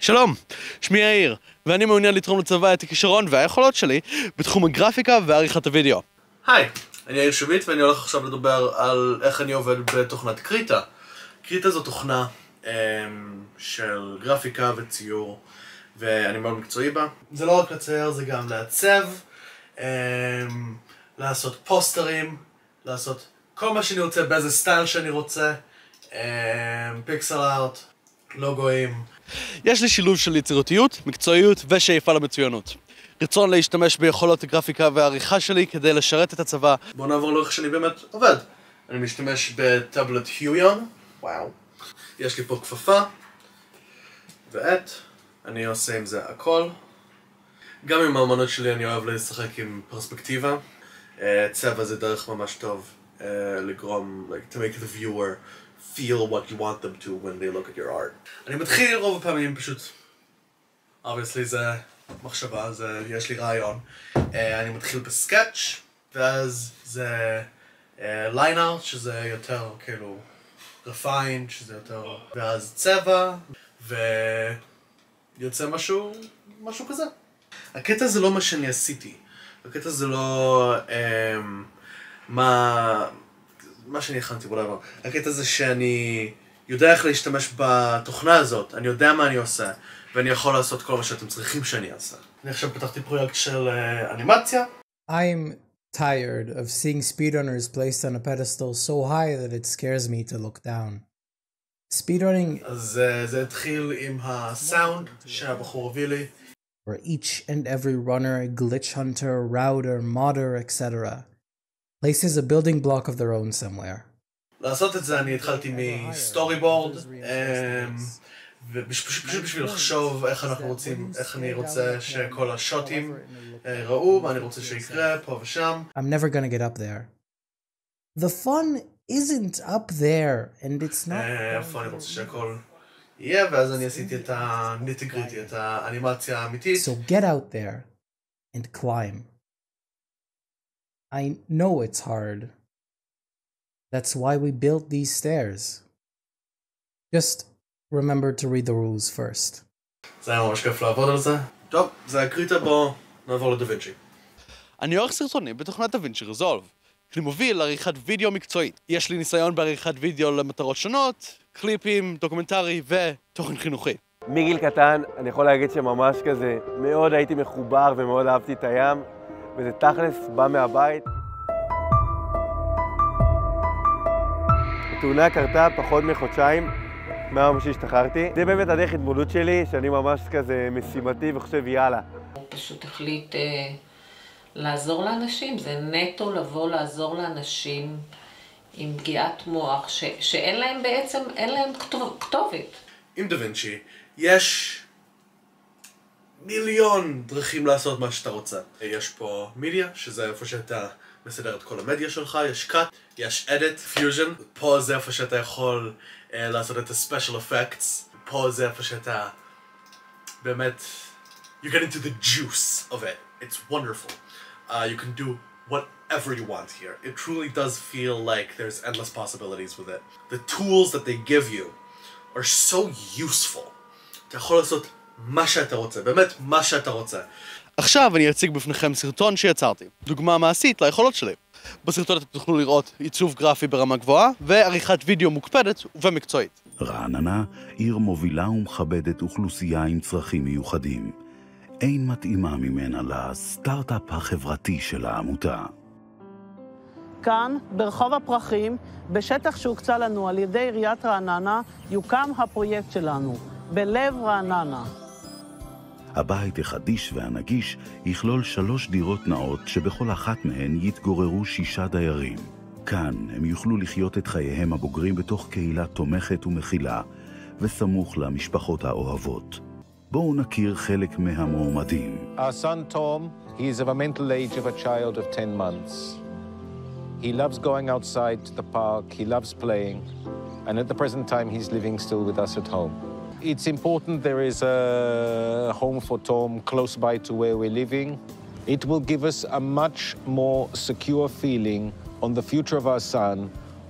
שלום, שמי יאיר, ואני מעוניין לתרום לצבא את הכישרון והיכולות שלי בתחום הגרפיקה ועריכת הוידאו. היי, אני יאיר שביט ואני הולך עכשיו לדבר על איך אני עובד בתוכנת קריטה. קריטה זו תוכנה של גרפיקה וציור, ואני מאוד מקצועי בה. זה לא רק לצייר, זה גם לעצב, לעשות פוסטרים, לעשות כל מה שאני רוצה באיזה סטייל שאני רוצה, פיקסל ארט, לוגויים. יש לי שילוב של יצירתיות, מקצועיות ושאיפה למצוינות. רצון להשתמש ביכולות הגרפיקה והעריכה שלי כדי לשרת את הצבא. בואו נעבור לאיך שאני באמת עובד. אני משתמש בטאבלט היויון. וואו. יש לי פה כפפה ועט. אני עושה עם זה הכל. גם עם האמנות שלי אני אוהב לשחק עם פרספקטיבה. צבע זה דרך ממש טוב לגרום, to make the viewer feel what you want them to when they look at your art. אני מתחיל רוב הפעמים פשוט, obviously זה מחשבה, יש לי רעיון. אני מתחיל בסקאץ' ואז זה line art שזה יותר כאילו refined, שזה יותר, ואז צבע ויוצא משהו כזה. הקטע זה לא מה שאני עשיתי, הקטע זה לא מה שאני הכנתי, whatever. הקטע זה שאני יודע איך להשתמש בתוכנה הזאת, אני יודע מה אני עושה, ואני יכול לעשות כל מה שאתם צריכים שאני אעשה. אני עכשיו פתחתי פרויקט של אנימציה. I'm tired of seeing speedrunners placed on a pedestal so high that it scares me to look down. Speedrunning... אז זה התחיל עם הסאונד שהבחור הביא לי. Where each and every runner, glitch hunter, router, modder, etc. places a building block of their own somewhere. לעשות את זה אני התחלתי מסטורי בורד, פשוט בשביל לחשוב איך אני רוצה שכל השוטים ראו, מה אני רוצה שיקרה פה ושם. I'm never gonna get up there. The fun isn't up there, and it's not... איפה אני רוצה שהכל יהיה, ואז אני עשיתי את הניטי-גריטי, את האנימציה האמיתית. So get out there and climb. I know it's hard. That's why we built these stairs. Just remember to read the rules first. זה היה ממש כיף לעבוד על זה. טוב, זה הקריטה, בוא נעבור לדווינצ'י. אני עורך סרטונים בתוכנת דווינצ'י רזולב. אני מוביל לעריכת וידאו מקצועית. יש לי ניסיון בעריכת וידאו למטרות שונות, קליפים, דוקומנטרי ותוכן חינוכי. מגיל קטן, אני יכול להגיד שממש כזה, מאוד הייתי מחובר ומאוד אהבתי את הים, וזה תכלס בא מהבית. התאונה קרתה פחות מחודשיים מהיום שהשתחררתי. זה באמת הדרך התמודדות שלי, שאני ממש כזה משימתי וחושב יאללה. הוא פשוט החליט לעזור לאנשים, זה נטו לבוא לעזור לאנשים עם פגיעת מוח, שאין להם בעצם, אין להם כתובת. עם דווינצ'י יש מיליון דרכים לעשות מה שאתה רוצה. יש פה מדיה, שזה איפה שאתה מסדר את כל המדיה שלך, יש קאט, יש אדיט, פיוז'ן, פה זה איפה שאתה יכול לעשות את ה-special effects, פה זה איפה שאתה באמת, you get into the juice of it. It's wonderful. You can do whatever you want here. It truly does feel like there's endless possibilities with it. The tools that they give you are so useful. אתה יכול לעשות מה שאתה רוצה, באמת מה שאתה רוצה. עכשיו אני אציג בפניכם סרטון שיצרתי, דוגמה מעשית ליכולות שלי. בסרטון אתם תוכלו לראות עיצוב גרפי ברמה גבוהה ועריכת וידאו מוקפדת ומקצועית. רעננה, עיר מובילה ומכבדת אוכלוסייה עם צרכים מיוחדים. אין מתאימה ממנה לסטארט-אפ החברתי של העמותה. כאן, ברחוב הפרחים, בשטח שהוקצה לנו על ידי עיריית רעננה, יוקם הפרויקט שלנו, בלב רעננה. הבית החדיש והנגיש יכלול 3 דירות נאות שבכל אחת מהן יתגוררו 6 דיירים. כאן הם יוכלו לחיות את חייהם הבוגרים בתוך קהילה תומכת ומכילה, וסמוך למשפחות האוהבות. בואו נכיר חלק מהמועמדים. Our son Tom, he is of a mental age of a child of 10 months. He loves going outside to the park, he loves playing, and at the present time he's living still with us at home. It's important there is a home for Tom close by to where we're living. It will give us a much more secure feeling on the future of our son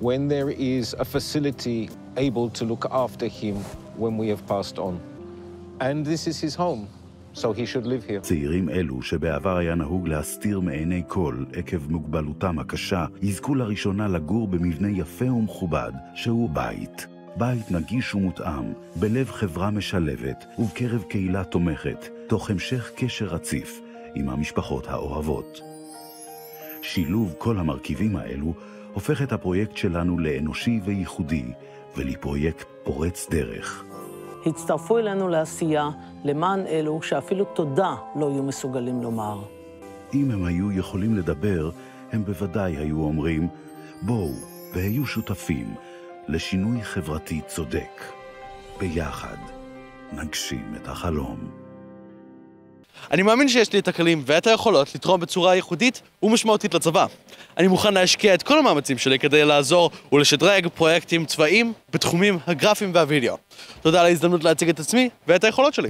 when there is a facility able to look after him when we have passed on. And this is his home, so he should live here. צעירים אלו, שבעבר היה נהוג להסתיר מעיני כל עקב מוגבלותם הקשה, יזכו לראשונה לגור במבנה יפה ומכובד, שהוא בית. בית נגיש ומותאם, בלב חברה משלבת, ובקרב קהילה תומכת, תוך המשך קשר רציף עם המשפחות האוהבות. שילוב כל המרכיבים האלו הופך את הפרויקט שלנו לאנושי וייחודי, ולפרויקט פורץ דרך. הצטרפו אלינו לעשייה למען אלו שאפילו תודה לא יהיו מסוגלים לומר. אם הם היו יכולים לדבר, הם בוודאי היו אומרים, בואו והיו שותפים לשינוי חברתי צודק. ביחד נגשים את החלום. אני מאמין שיש לי את הכלים ואת היכולות לתרום בצורה ייחודית ומשמעותית לצבא. אני מוכן להשקיע את כל המאמצים שלי כדי לעזור ולשדרג פרויקטים צבאיים בתחומים הגרפיים והווידאו. תודה על ההזדמנות להציג את עצמי ואת היכולות שלי.